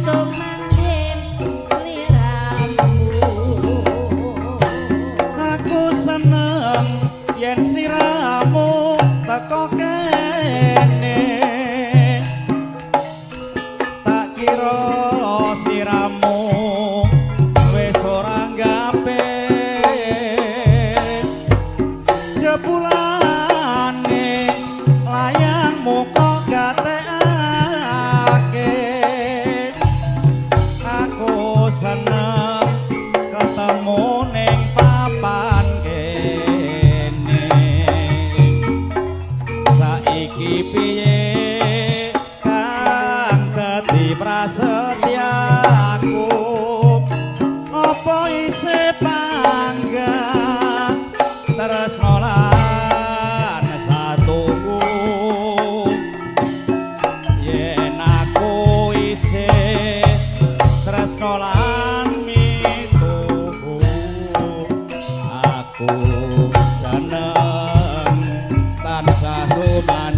sumandhing sliramu aku seneng yen sliramu teko kene tak kira sliramu wis ora nggape jebulane layangmu kok gatekake aku seneng ketemu ning papan kene saiki piye kang dadi prasetyaku apa isih panggah tresno lan satuku yen aku isih tresno lan mituku aku seneng tansah suman